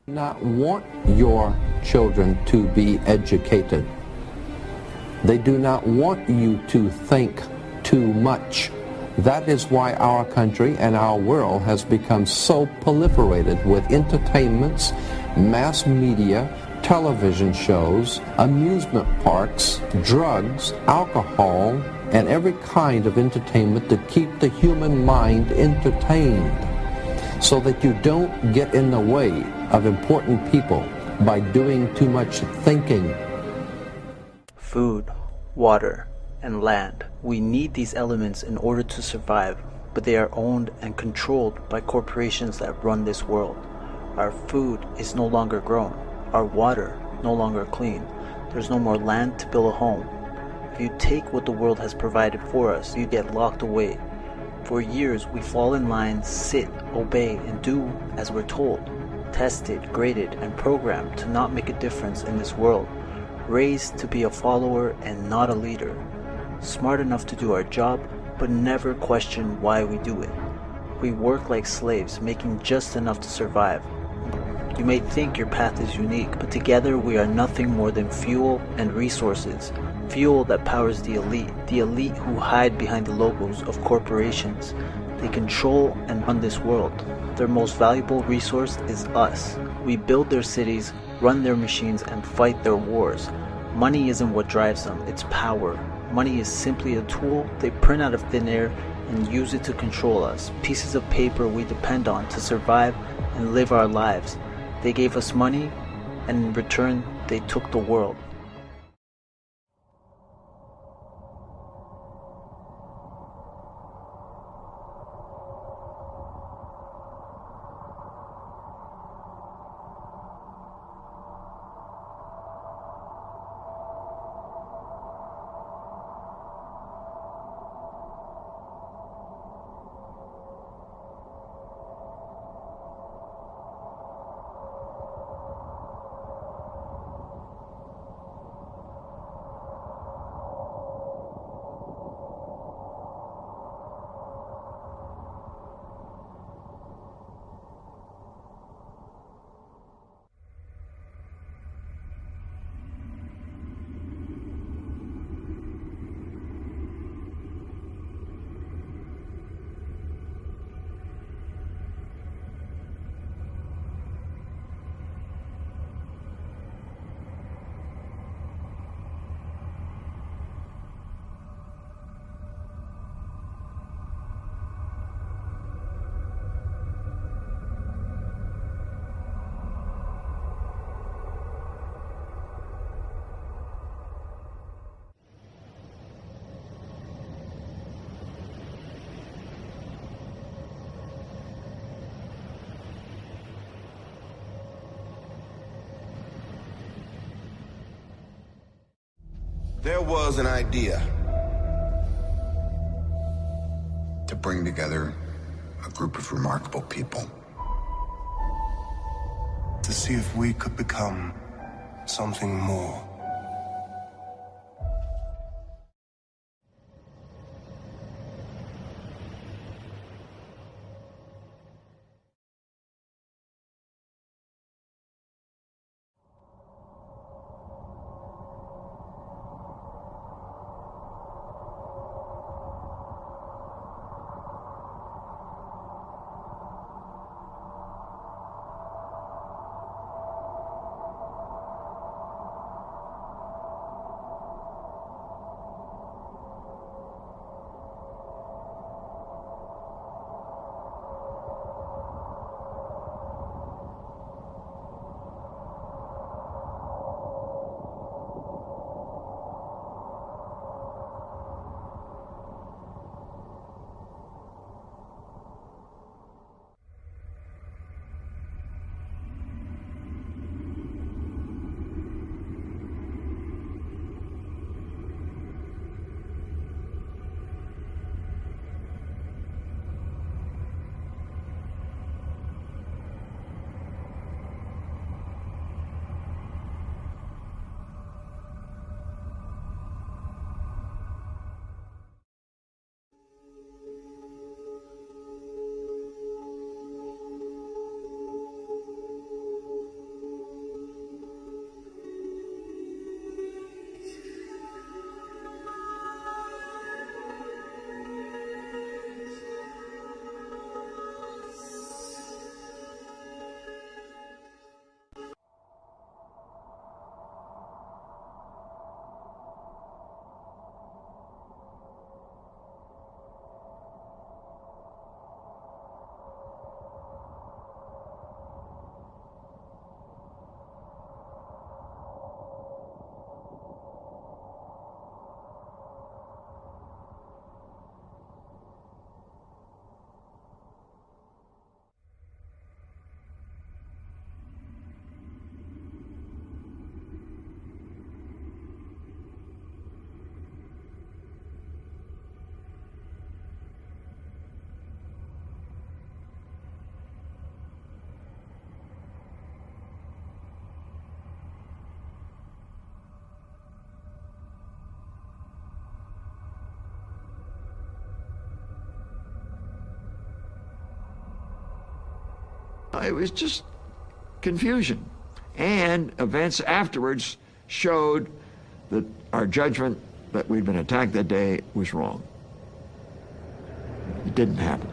Not want your children to be educated. They do not want you to think too much. That is why our country and our world has become so proliferated with entertainments, mass media, television shows, amusement parks, drugs, alcohol, and every kind of entertainment to keep the human mind entertained, so that you don't get in the way of important people by doing too much thinking. Food, water, and land. We need these elements in order to survive, but they are owned and controlled by corporations that run this world. Our food is no longer grown. Our water no longer clean. There's no more land to build a home. If you take what the world has provided for us, you get locked away. For years, we fall in line, sit, obey, and do as we're told. Tested, graded, and programmed to not make a difference in this world. Raised to be a follower and not a leader. Smart enough to do our job, but never question why we do it. We work like slaves, making just enough to survive. You may think your path is unique, but together we are nothing more than fuel and resources. Fuel that powers the elite who hide behind the logos of corporations. They control and run this world. Their most valuable resource is us. We build their cities, run their machines, and fight their wars. Money isn't what drives them, it's power. Money is simply a tool they print out of thin air and use it to control us. Pieces of paper we depend on to survive and live our lives. They gave us money, and in return, they took the world. There was an idea to bring together a group of remarkable people. To see if we could become something more. It was just confusion. And events afterwards showed that our judgment that we'd been attacked that day was wrong. It didn't happen.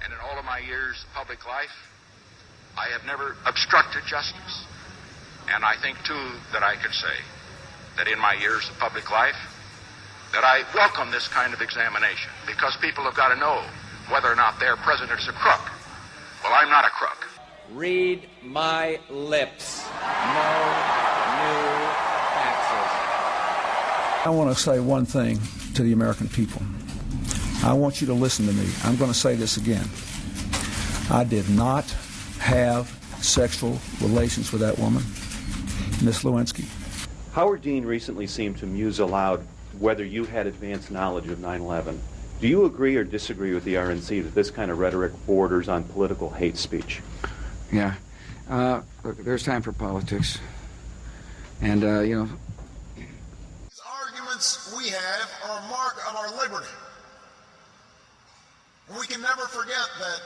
And in all of my years of public life, I have never obstructed justice. And I think, too, that I can say that in my years of public life, that I welcome this kind of examination, because people have got to know whether or not their president is a crook. Well, I'm not a crook. Read my lips. No new taxes. I want to say one thing to the American people. I want you to listen to me. I'm going to say this again. I did not have sexual relations with that woman, Miss Lewinsky. Howard Dean recently seemed to muse aloud whether you had advanced knowledge of 9/11. Do you agree or disagree with the RNC that this kind of rhetoric borders on political hate speech? Yeah. Look, there's time for politics. And, These arguments we have are a mark of our liberty. And we can never forget that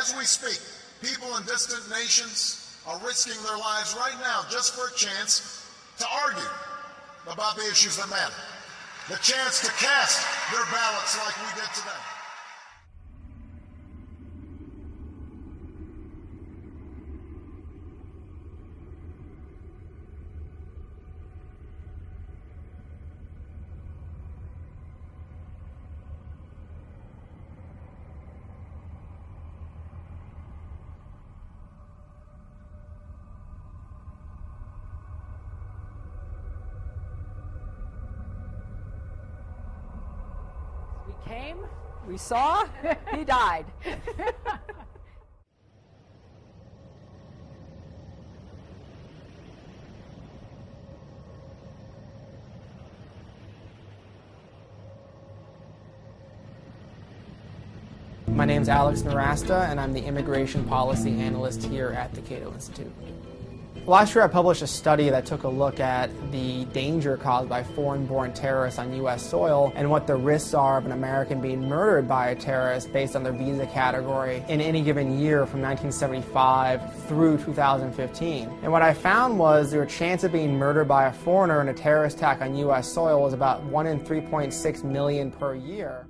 as we speak, people in distant nations are risking their lives right now just for a chance to argue about the issues that matter. The chance to cast their ballots like we did today. Came, we saw, he died. My name's Alex Narasta, and I'm the Immigration Policy Analyst here at the Cato Institute. Last year I published a study that took a look at the danger caused by foreign-born terrorists on U.S. soil and what the risks are of an American being murdered by a terrorist based on their visa category in any given year from 1975 through 2015. And what I found was their chance of being murdered by a foreigner in a terrorist attack on U.S. soil was about 1 in 3.6 million per year.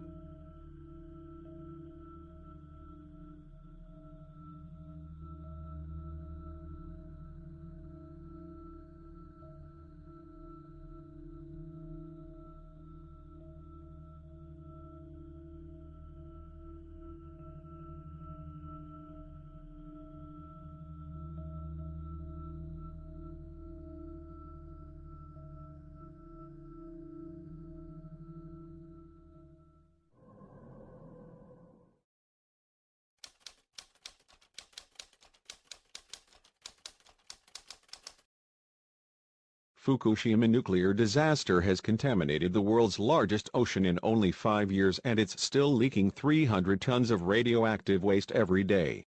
Fukushima nuclear disaster has contaminated the world's largest ocean in only 5 years, and it's still leaking 300 tons of radioactive waste every day.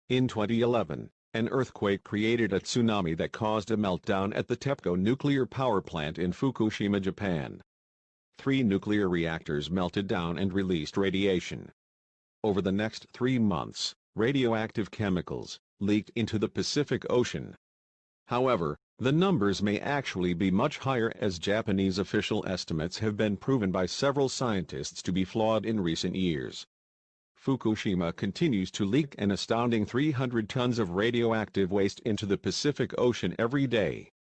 In 2011, an earthquake created a tsunami that caused a meltdown at the TEPCO nuclear power plant in Fukushima, Japan. 3 nuclear reactors melted down and released radiation. Over the next 3 months, radioactive chemicals leaked into the Pacific Ocean. However, the numbers may actually be much higher, as Japanese official estimates have been proven by several scientists to be flawed in recent years. Fukushima continues to leak an astounding 300 tons of radioactive waste into the Pacific Ocean every day.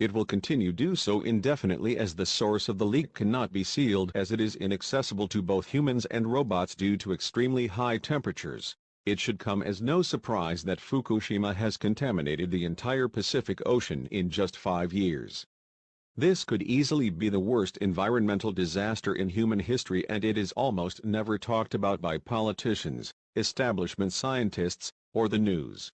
It will continue to do so indefinitely as the source of the leak cannot be sealed, as it is inaccessible to both humans and robots due to extremely high temperatures. It should come as no surprise that Fukushima has contaminated the entire Pacific Ocean in just 5 years. This could easily be the worst environmental disaster in human history, and it is almost never talked about by politicians, establishment scientists, or the news.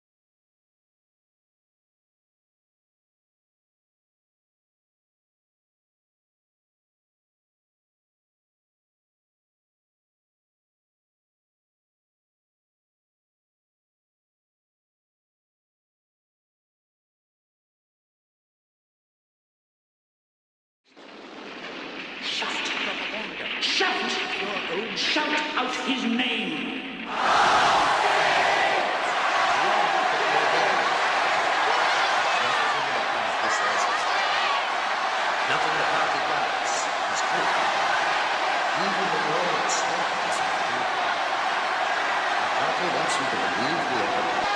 Shout out his name. Nothing the party does is good. Even the world itself is good. The party wants you to believe the evidence.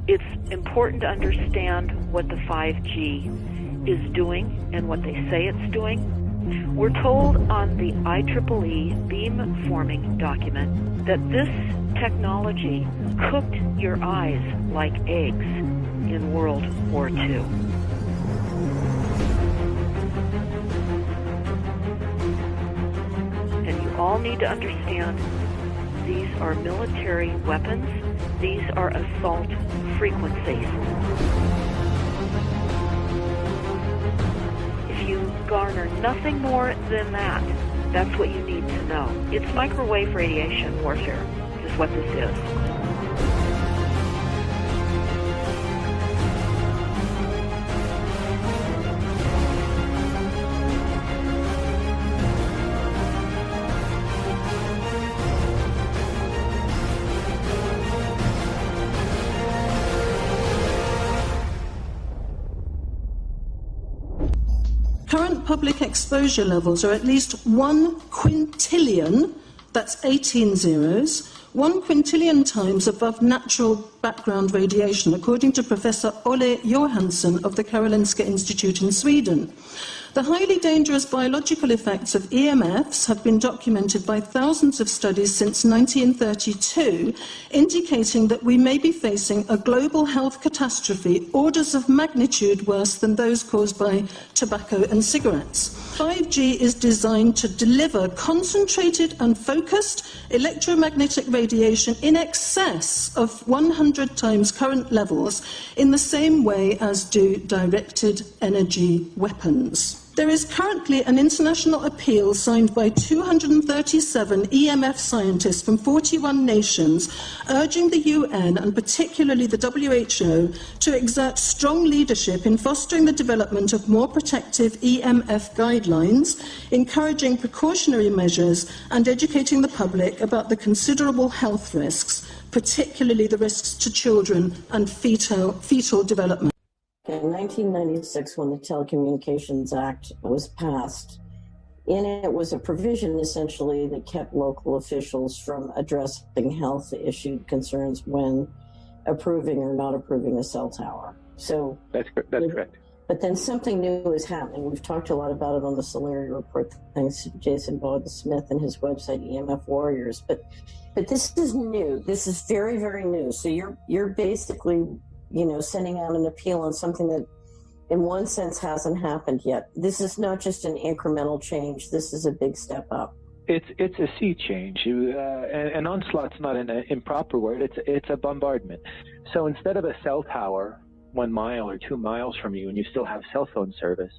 It's important to understand what the 5G is doing and what they say it's doing. We're told on the IEEE beamforming document that this technology cooked your eyes like eggs in World War II. And you all need to understand these are military weapons. These are assault frequencies. If you garner nothing more than that, that's what you need to know. It's microwave radiation warfare is what this is. Current public exposure levels are at least 1 quintillion, that's 18 zeros, 1 quintillion times above natural background radiation, according to Professor Olle Johansson of the Karolinska Institute in Sweden. The highly dangerous biological effects of EMFs have been documented by thousands of studies since 1932, indicating that we may be facing a global health catastrophe orders of magnitude worse than those caused by tobacco and cigarettes. 5G is designed to deliver concentrated and focused electromagnetic radiation in excess of 100 times current levels in the same way as do directed energy weapons. There is currently an international appeal signed by 237 EMF scientists from 41 nations urging the UN and particularly the WHO to exert strong leadership in fostering the development of more protective EMF guidelines, encouraging precautionary measures and educating the public about the considerable health risks, particularly the risks to children and fetal development. In 1996, when the Telecommunications Act was passed, in it was a provision essentially that kept local officials from addressing health issue concerns when approving or not approving a cell tower. So that's correct. But then something new is happening. We've talked a lot about it on the Solari Report, thanks to Jason Bogdan-Smith and his website, EMF Warriors. But this is new. This is very, very new. So you're basically, sending out an appeal on something that in one sense hasn't happened yet. This is not just an incremental change. This is a big step up. It's a sea change. An onslaught's not an improper word. It's a bombardment. So instead of a cell tower 1 mile or 2 miles from you and you still have cell phone service,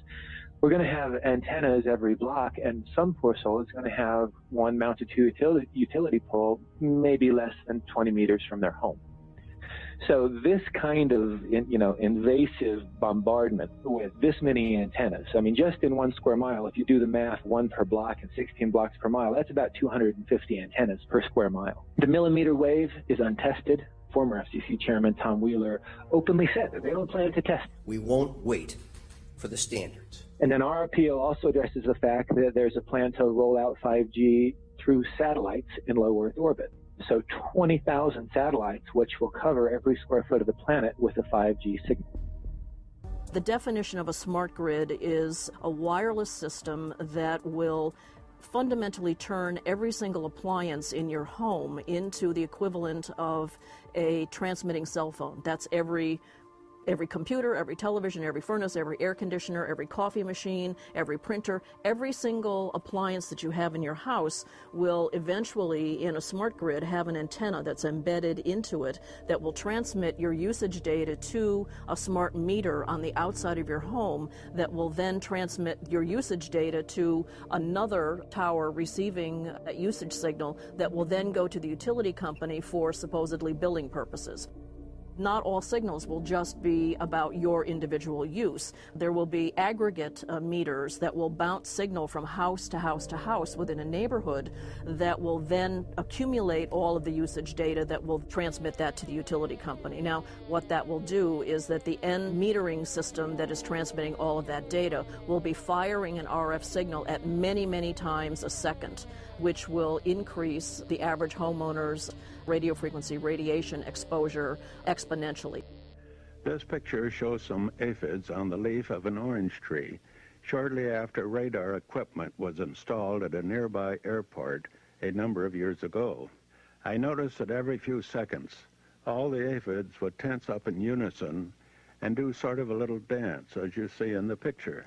we're going to have antennas every block, and some poor soul is going to have one mounted to a utility pole maybe less than 20 meters from their home. So this kind of, invasive bombardment with this many antennas, I mean, just in 1 square mile, if you do the math, 1 per block and 16 blocks per mile, that's about 250 antennas per square mile. The millimeter wave is untested. Former FCC Chairman Tom Wheeler openly said that they don't plan to test. We won't wait for the standards. And then our appeal also addresses the fact that there's a plan to roll out 5G through satellites in low Earth orbit. So 20,000 satellites, which will cover every square foot of the planet with a 5G signal. The definition of a smart grid is a wireless system that will fundamentally turn every single appliance in your home into the equivalent of a transmitting cell phone. That's every computer, every television, every furnace, every air conditioner, every coffee machine, every printer, every single appliance that you have in your house will eventually, in a smart grid, have an antenna that's embedded into it that will transmit your usage data to a smart meter on the outside of your home that will then transmit your usage data to another tower receiving a usage signal that will then go to the utility company for supposedly billing purposes. Not all signals will just be about your individual use. There will be aggregate meters that will bounce signal from house to house to house within a neighborhood that will then accumulate all of the usage data that will transmit that to the utility company. Now, what that will do is that the end metering system that is transmitting all of that data will be firing an RF signal at many, many times a second, which will increase the average homeowner's radio frequency radiation exposure exponentially. This picture shows some aphids on the leaf of an orange tree shortly after radar equipment was installed at a nearby airport a number of years ago. I noticed that every few seconds, all the aphids would tense up in unison and do sort of a little dance, as you see in the picture.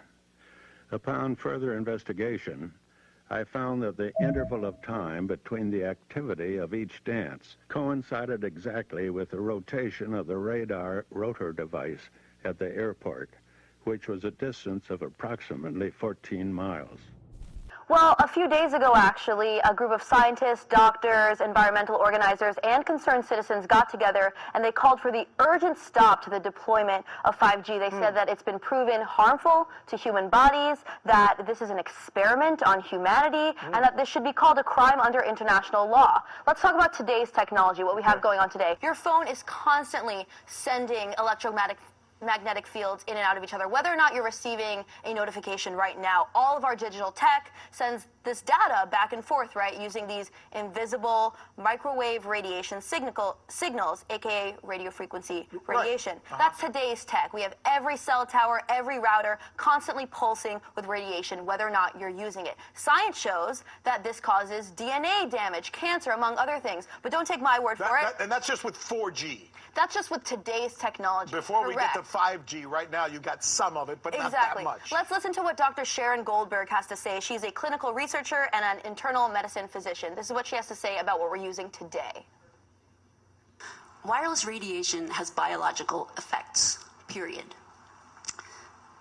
Upon further investigation, I found that the interval of time between the activity of each dance coincided exactly with the rotation of the radar rotor device at the airport, which was a distance of approximately 14 miles. Well, a few days ago, actually, a group of scientists, doctors, environmental organizers, and concerned citizens got together and they called for the urgent stop to the deployment of 5G. They said that it's been proven harmful to human bodies, that this is an experiment on humanity, and that this should be called a crime under international law. Let's talk about today's technology, what we have going on today. Your phone is constantly sending electromagnetic fields in and out of each other. Whether or not you're receiving a notification right now, all of our digital tech sends this data back and forth, right, using these invisible microwave radiation signals, aka radio frequency radiation. Right. That's today's tech. We have every cell tower, every router constantly pulsing with radiation, whether or not you're using it. Science shows that this causes DNA damage, cancer, among other things. But don't take my word for it. And that's just with 4G. That's just with today's technology. Before we get to Correct. 5G, right now you got some of it, but not Exactly. that much. Let's listen to what Dr. Sharon Goldberg has to say. She's a clinical researcher and an internal medicine physician. This is what she has to say about what we're using today. Wireless radiation has biological effects, period.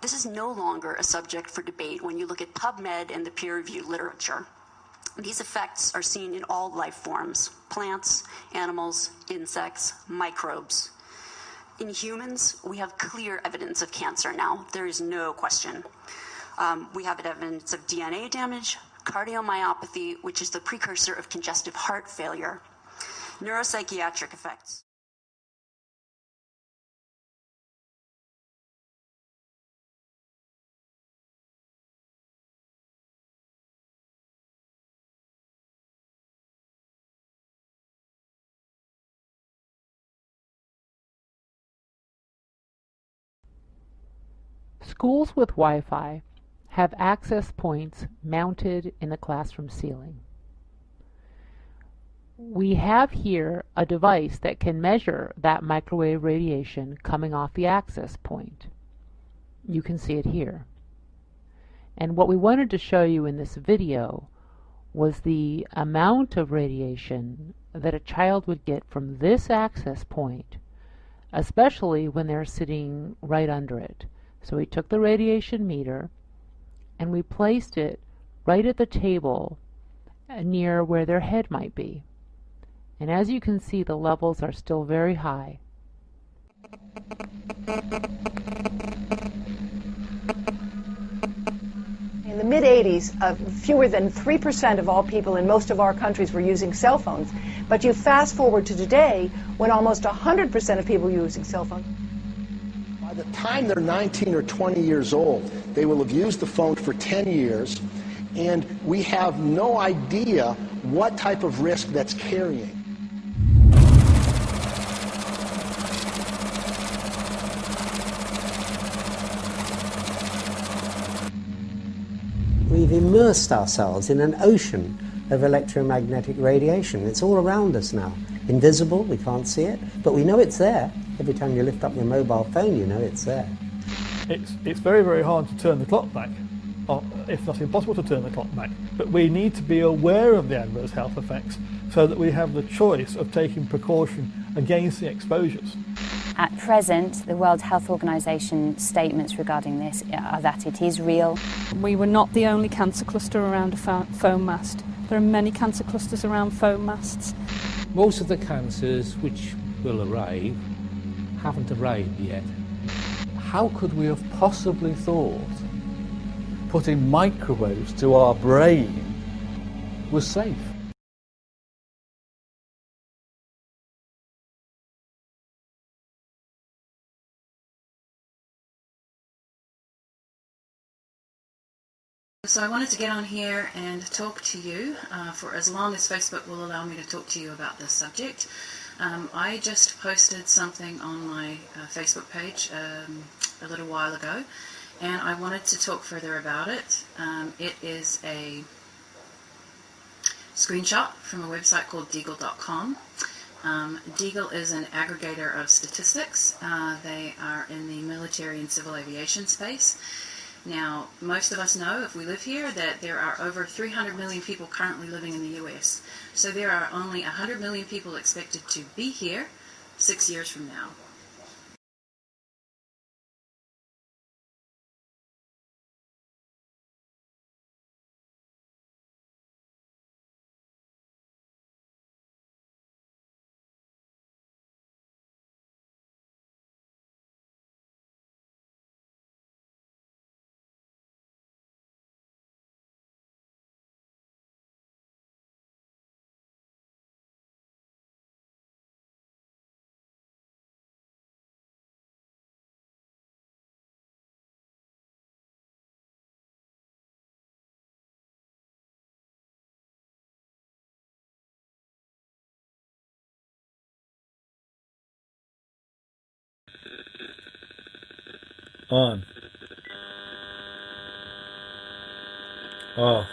This is no longer a subject for debate when you look at PubMed and the peer-reviewed literature. These effects are seen in all life forms: plants, animals, insects, microbes. In humans, we have clear evidence of cancer now. There is no question. We have evidence of DNA damage, cardiomyopathy, which is the precursor of congestive heart failure, neuropsychiatric effects. Schools with Wi-Fi have access points mounted in the classroom ceiling. We have here a device that can measure that microwave radiation coming off the access point. You can see it here. And what we wanted to show you in this video was the amount of radiation that a child would get from this access point, especially when they're sitting right under it. So we took the radiation meter and we placed it right at the table near where their head might be. And as you can see, the levels are still very high. In the mid-80s, fewer than 3% of all people in most of our countries were using cell phones. But you fast forward to today, when almost 100% of people are using cell phones. By the time they're 19 or 20 years old, they will have used the phone for 10 years, and we have no idea what type of risk that's carrying. We've immersed ourselves in an ocean of electromagnetic radiation. It's all around us now. Invisible, we can't see it, but we know it's there. Every time you lift up your mobile phone, you know it's there. It's very, very hard to turn the clock back, or if not impossible to turn the clock back. But we need to be aware of the adverse health effects so that we have the choice of taking precaution against the exposures. At present, the World Health Organization statements regarding this are that it is real. We were not the only cancer cluster around a foam mast. There are many cancer clusters around foam masts. Most of the cancers which will arrive haven't arrived yet. How could we have possibly thought putting microwaves to our brain was safe? So I wanted to get on here and talk to you for as long as Facebook will allow me to talk to you about this subject. I just posted something on my Facebook page a little while ago, and I wanted to talk further about it. It is a screenshot from a website called Deagle.com. Deagle is an aggregator of statistics. They are in the military and civil aviation space. Now, most of us know, if we live here, that there are over 300 million people currently living in the U.S. So there are only 100 million people expected to be here 6 years from now. On. Off.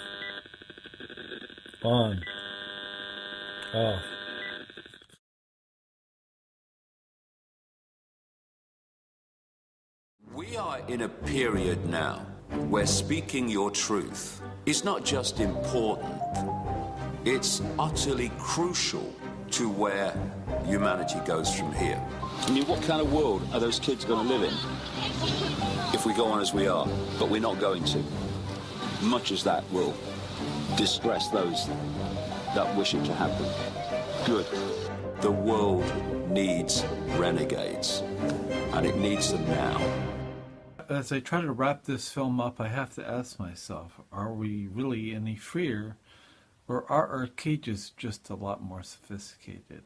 On. Off. We are in a period now where speaking your truth is not just important, it's utterly crucial to where humanity goes from here. I mean, what kind of world are those kids going to live in if we go on as we are? But we're not going to. Much as that will distress those that wish it to happen. Good. The world needs renegades, and it needs them now. As I try to wrap this film up, I have to ask myself, are we really any freer, or are our cages just a lot more sophisticated?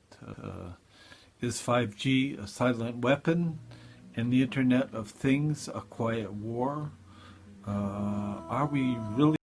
Is 5G a silent weapon, and the Internet of Things a quiet war? Are we really